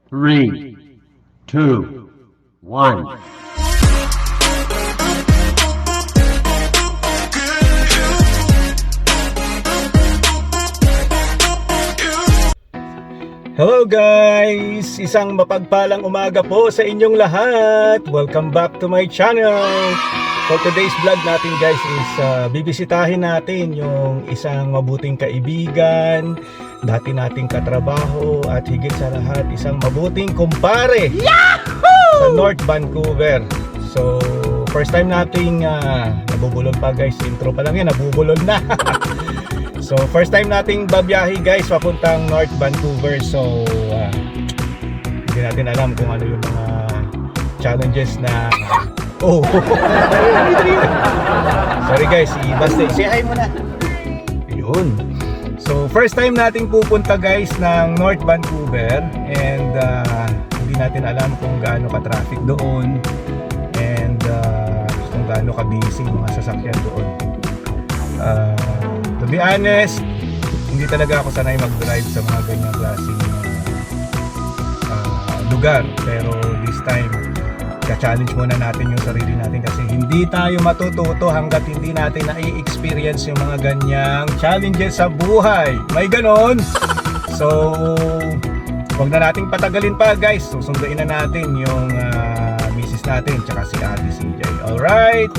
Three, two, one. Hello guys! Isang mapagpalang umaga po sa inyong lahat. Welcome back to my channel. For today's vlog natin guys is bibisitahin natin yung isang mabuting kaibigan, dati nating katrabaho at higit sa lahat isang mabuting kumpare. Yahoo! Sa North Vancouver. So first time nating nabubulol pa guys, intro pa lang yan, nabubulol na. So first time nating babiyahe guys papuntang North Vancouver. So hindi natin alam kung ano yung mga challenges na sorry guys, basta say hi muna. Yun. So first time nating pupunta guys ng North Vancouver. And hindi natin alam kung gaano ka-traffic doon. And kung gaano ka-busy mga sasakyan doon. To be honest, hindi talaga ako sanay mag-drive sa mga ganyang klaseng lugar. Pero this time, ka-challenge muna natin yung sarili natin kasi hindi tayo matututo hanggat hindi natin na-experience yung mga ganyang challenges sa buhay. May ganon. So, huwag na nating patagalin pa guys. Susunduin na natin yung misis natin tsaka si Ate CJ. Alright?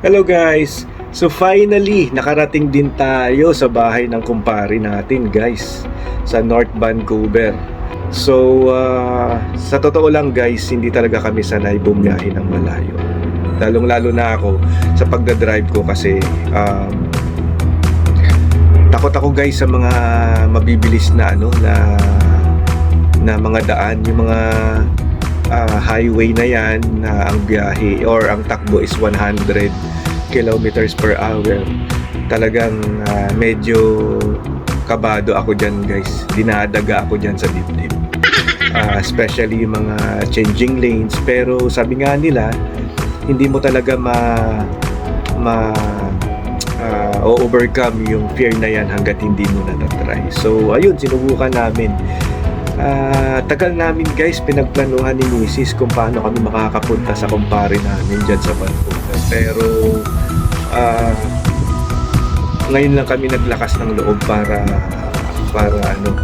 Hello guys! So finally, nakarating din tayo sa bahay ng kumpare natin guys, sa North Vancouver. So sa totoo lang guys, hindi talaga kami sanay bumiyahe ng malayo. Lalong-lalo na ako sa pagdadrive ko kasi takot ako guys sa mga mabibilis na na mga daan, yung mga highway na yan na ang biyahe or ang takbo is 100 kilometers per hour. Talagang medyo kabado ako dyan guys, dinadaga ako dyan sa dibdib, especially yung mga changing lanes. Pero sabi nga nila, hindi mo talaga overcome yung fear na yan hanggat hindi mo natatry. So ayun, sinubukan namin. Tagal namin guys pinagplanuhan ni Mrs. kung paano kami makakapunta sa kumpare namin dyan sa Vancouver. Pero ngayon lang kami naglakas ng loob para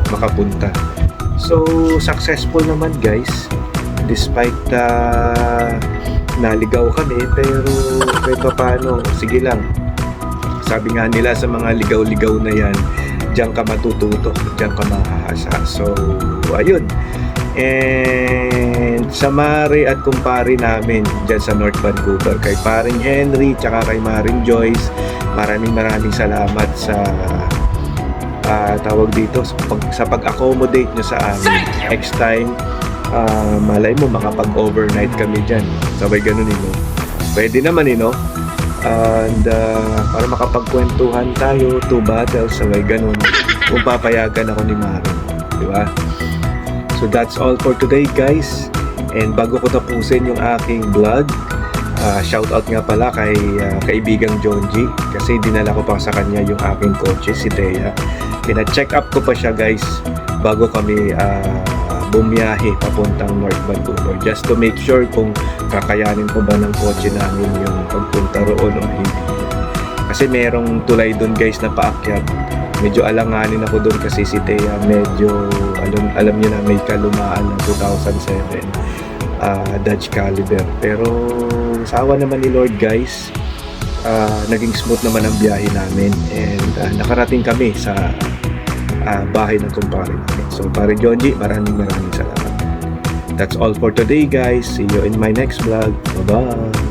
makapunta. So successful naman guys, despite naligaw kami, pero kahit paano, sige lang. Sabi nga nila sa mga ligaw-ligaw na yan, diyan ka matututo, diyan ka makakasa. So ayun, and sa mare at kumpare namin dyan sa North Vancouver, kay paring Henry tsaka kay Maring Joyce, maraming salamat sa tawag dito, sa pag-accommodate nyo sa amin. Next time, malay mo makapag-overnight kami dyan, sabay ganun pwede naman and para makapagkwentuhan tayo, 2 bottles, sabay ganun, kung papayagan ako ni Maring, di ba? So that's all for today guys. And bago ko tapusin yung aking vlog, shout out nga pala kay kaibigang Jonji, kasi dinala ko pa sa kanya yung aking kotse, si Thea. Pina-check up ko pa siya guys bago kami bumiyahe papuntang North Vancouver, just to make sure kung kakayanin ko ba ng kotse namin yung pagpunta roon o hindi. Kasi merong tulay doon guys na paakyat. Medyo alanganin ako doon kasi si Thea medyo alam niyo na, may kalumaan ng 2007 Dodge Caliber. Pero sawa naman ni Lord guys, naging smooth naman ang biyahe namin, and nakarating kami sa bahay ng kumpare namin. So pare Jonji, maraming salamat. That's all for today guys. See you in my next vlog. Bye bye.